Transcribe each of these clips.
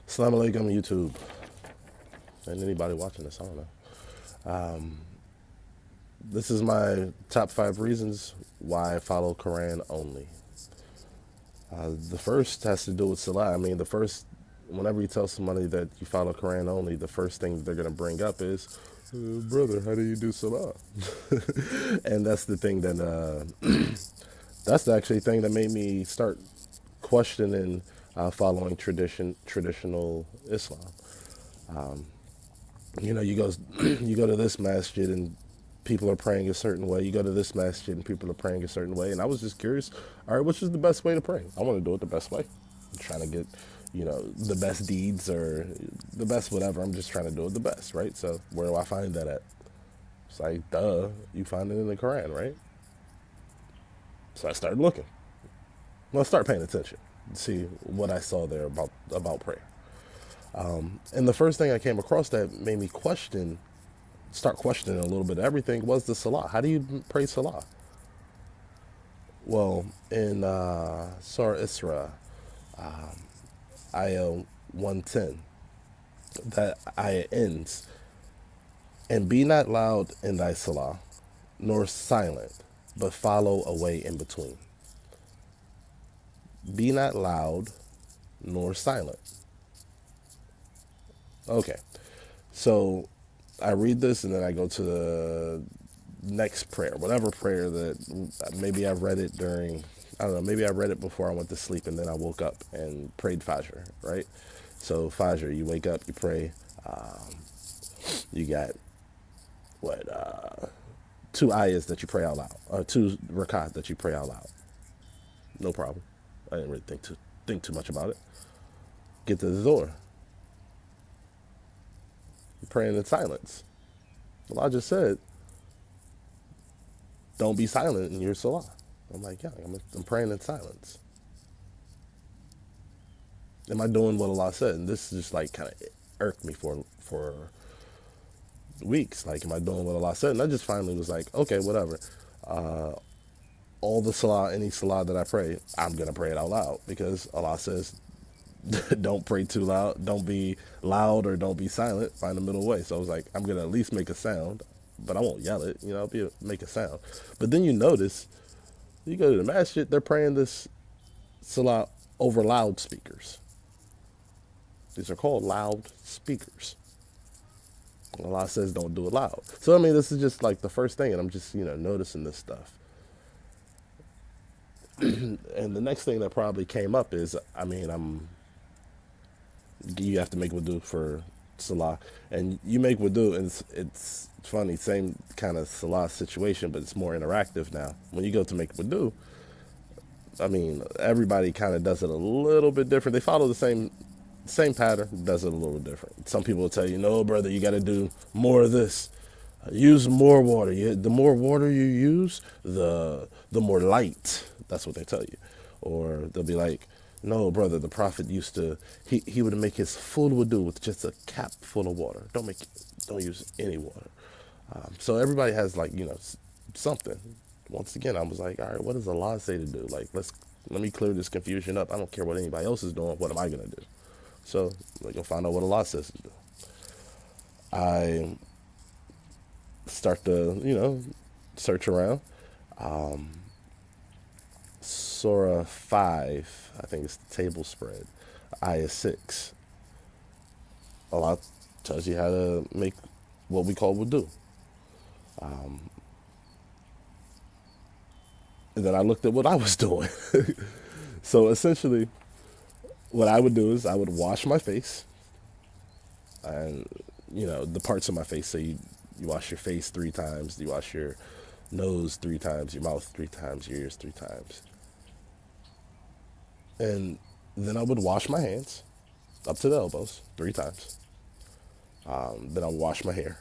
Assalamu alaikum, YouTube. And anybody watching this, I don't know. This is my top 5 reasons why I follow Quran only. The first has to do with Salah. I mean, whenever you tell somebody that you follow Quran only, the first thing they're going to bring up is, brother, how do you do Salah? And that's the thing that, that's the actually thing that made me start questioning following traditional Islam. You go to this masjid and people are praying a certain way. You go to this masjid and people are praying a certain way. And I was just curious, all right, which is the best way to pray? I want to do it the best way. I'm trying to get, the best deeds or the best whatever. I'm just trying to do it the best, right? So where do I find that at? It's like, duh, you find it in the Quran, right? So I started looking. Well, I started paying attention to see what I saw there about prayer. And the first thing I came across that made me start questioning a little bit of everything was the Salah. How do you pray Salah? Well, in Surah Isra, Ayah 110, that ayah ends, and be not loud in thy Salah, nor silent, but follow a way in between. Be not loud, nor silent. Okay, so I read this and then I go to the next prayer, whatever prayer that maybe I read it during, I don't know, maybe I read it before I went to sleep and then I woke up and prayed Fajr, right? So Fajr, you wake up, you pray, you got, two ayahs that you pray out loud, or two rakat that you pray out loud. No problem. I didn't really think too much about it. Get to the door. You're praying in silence. Allah just said, don't be silent in your salah. I'm like, yeah, I'm praying in silence. Am I doing what Allah said? And this just like kind of irked me for weeks. Like, am I doing what Allah said? And I just finally was like, okay, whatever. All the salah, any salah that I pray, I'm going to pray it out loud because Allah says, don't pray too loud. Don't be loud or don't be silent. Find the middle way. So I was like, I'm going to at least make a sound, but I won't yell it. Make a sound. But then you notice, you go to the masjid, they're praying this salah over loudspeakers. These are called loudspeakers. Allah says don't do it loud. So, I mean, this is just like the first thing, and I'm just, noticing this stuff. And the next thing that probably came up is, you have to make wudu for Salah. And you make wudu, and it's funny, same kind of Salah situation, but it's more interactive now. When you go to make wudu, everybody kind of does it a little bit different. They follow the same pattern, does it a little different. Some people will tell you, no, brother, you got to do more of this. Use more water. The more water you use, the more light. That's what they tell you. Or they'll be like, no, brother, the Prophet used to, he would make his full wudu with just a cap full of water. Don't use any water. So everybody has something. Once again, I was like, all right, what does Allah say to do? Like, let me clear this confusion up. I don't care what anybody else is doing. What am I going to do? So we're going to find out what Allah says to do. I start to, search around. Surah 5, I think it's the table spread, Ayah 6. Allah tells you how to make what we call wudu. And then I looked at what I was doing. So essentially, what I would do is I would wash my face. And, the parts of my face. So you wash your face 3 times. You wash your nose 3 times. Your mouth 3 times. Your ears 3 times. And then I would wash my hands up to the elbows 3 times. Then I would wash my hair.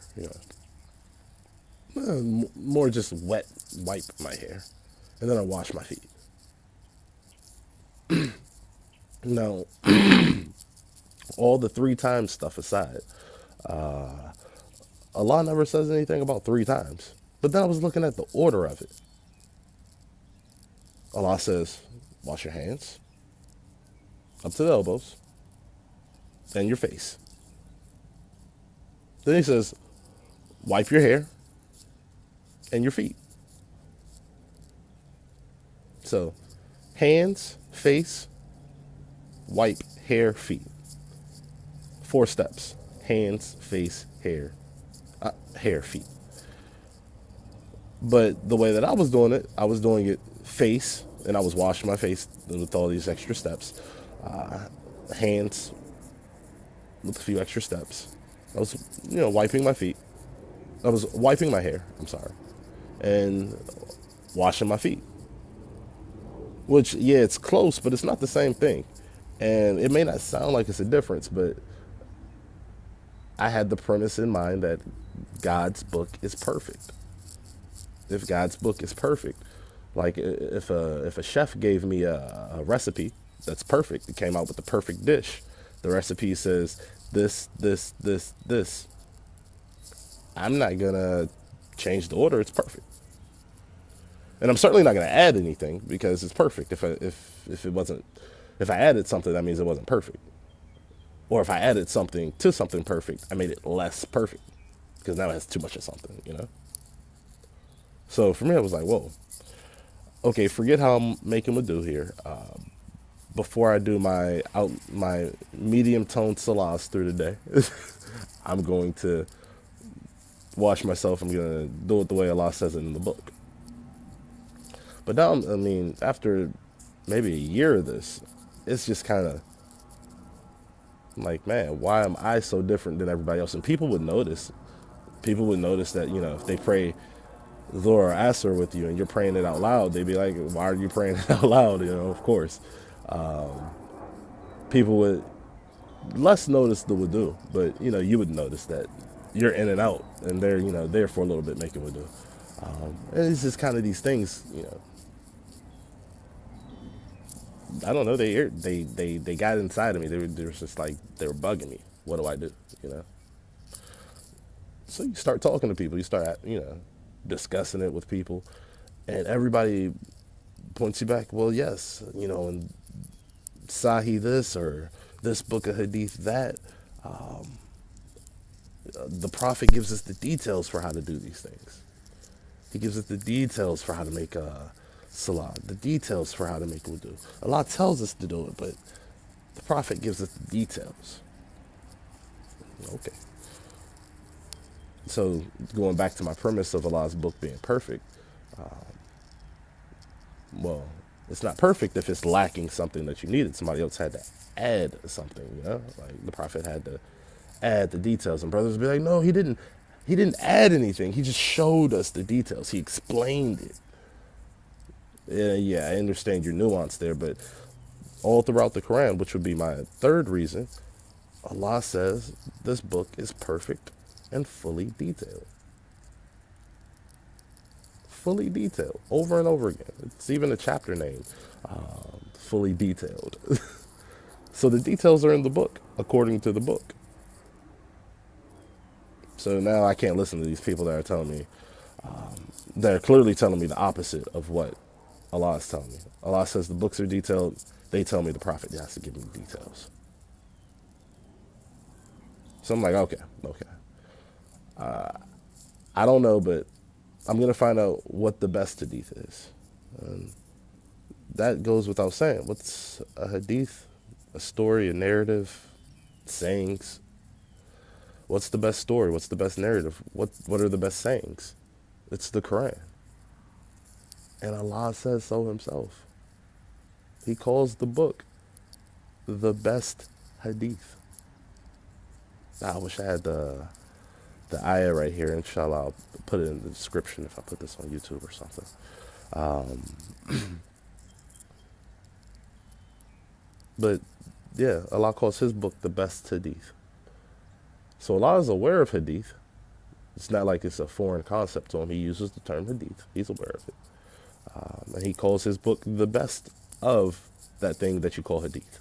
More just wipe my hair. And then I wash my feet. Now, all the 3 times stuff aside, Allah never says anything about 3 times. But then I was looking at the order of it. Allah says, wash your hands up to the elbows. and your face. Then he says, wipe your hair and your feet. So, hands, face, wipe, hair, feet. 4 steps. Hands, face, hair, hair, feet. But the way that I was doing it face, and I was washing my face with all these extra steps. Hands with a few extra steps. I was, wiping my feet. I was wiping my hair, I'm sorry, and washing my feet. Which, yeah, it's close, but it's not the same thing. And it may not sound like it's a difference, but I had the premise in mind that God's book is perfect. If God's book is perfect, like if a chef gave me a recipe that's perfect, it came out with the perfect dish. The recipe says this, this, this, this. I'm not gonna change the order. It's perfect, and I'm certainly not gonna add anything because it's perfect. If it wasn't, if I added something, that means it wasn't perfect. Or if I added something to something perfect, I made it less perfect because now it has too much of something. So for me, I was like, whoa, okay, forget how I'm making Wudu here. Before I do my medium toned salahs through the day, I'm going to wash myself. I'm going to do it the way Allah says it in the book. But now, after maybe a year of this, it's just kind of like, man, why am I so different than everybody else? And people would notice. People would notice that, if they pray Dhuhr or Asr with you and you're praying it out loud, they'd be like, why are you praying it out loud? Of course. People would less notice the Wudu, but, you would notice that you're in and out and they're, there for a little bit making Wudu. And it's just kind of these things, I don't know. They got inside of me. They were just like, they were bugging me. What do I do? So you start talking to people. You start, discussing it with people, and everybody points you back. Well, yes, and Sahih this or this book of Hadith that. The Prophet gives us the details for how to do these things. He gives us the details for how to make Salah, the details for how to make Wudu. Allah tells us to do it, but the Prophet gives us the details. Okay. So going back to my premise of Allah's book being perfect, well, it's not perfect if it's lacking something that you needed. Somebody else had to add something, like the Prophet had to add the details, and brothers would be like, no, he didn't add anything. He just showed us the details. He explained it. Yeah, I understand your nuance there, but all throughout the Quran, which would be my third reason, Allah says this book is perfect and fully detailed. Fully detailed, over and over again. It's even a chapter name, fully detailed. So the details are in the book, according to the book. So now I can't listen to these people that are telling me, that are clearly telling me the opposite of what Allah is telling me. Allah says the books are detailed. They tell me the Prophet has to give me the details. So I'm like, okay. I don't know, but I'm going to find out what the best hadith is. And that goes without saying. What's a hadith? A story, a narrative, sayings. What's the best story? What's the best narrative? What are the best sayings? It's the Quran. And Allah says so himself. He calls the book the best hadith. I wish I had the ayah right here. Inshallah, I'll put it in the description if I put this on YouTube or something. But yeah, Allah calls his book the best hadith. So Allah is aware of hadith. It's not like it's a foreign concept to him. He uses the term hadith. He's aware of it. And he calls his book the best of that thing that you call hadith.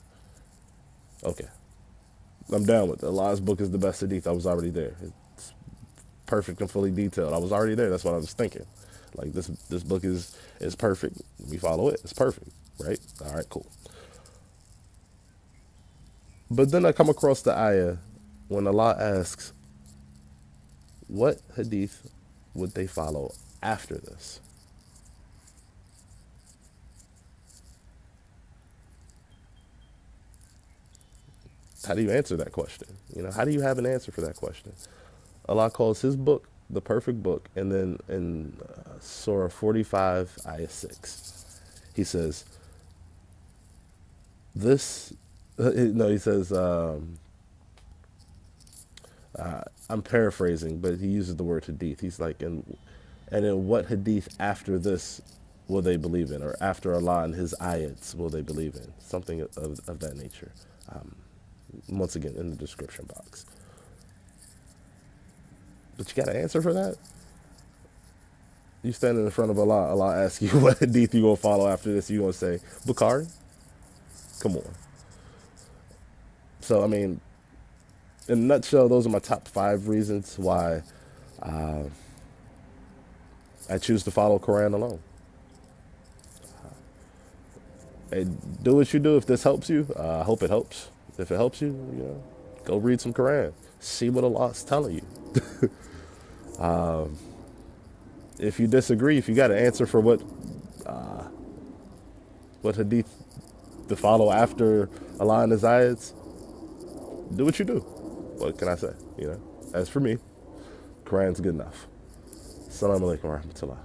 Okay. I'm down with it. Allah's book is the best hadith. I was already there. It's perfect and fully detailed. I was already there. That's what I was thinking. Like this book is perfect. We follow it. It's perfect. Right? All right, cool. But then I come across the ayah when Allah asks, what hadith would they follow after this? How do you answer that question? How do you have an answer for that question? Allah calls his book the perfect book, and then in Surah 45, Ayah 6, he says, this, no, he says, I'm paraphrasing, but he uses the word hadith. He's like, and in what hadith after this will they believe in? Or after Allah and his ayats will they believe in? Something of that nature. Once again, in the description box. But you got an answer for that? You standing in front of Allah, Allah asks you what hadith you going to follow after this. You going to say, Bukhari? Come on. So, I mean, in a nutshell, those are my top 5 reasons why I choose to follow Quran alone. Hey, do what you do. If this helps you, I hope it helps. If it helps you, go read some Quran. See what Allah's telling you. If you disagree, if you got an answer for what hadith to follow after Allah and his ayats, do what you do. What can I say? As for me, Quran's good enough. Assalamu alaikum wa rahmatullah.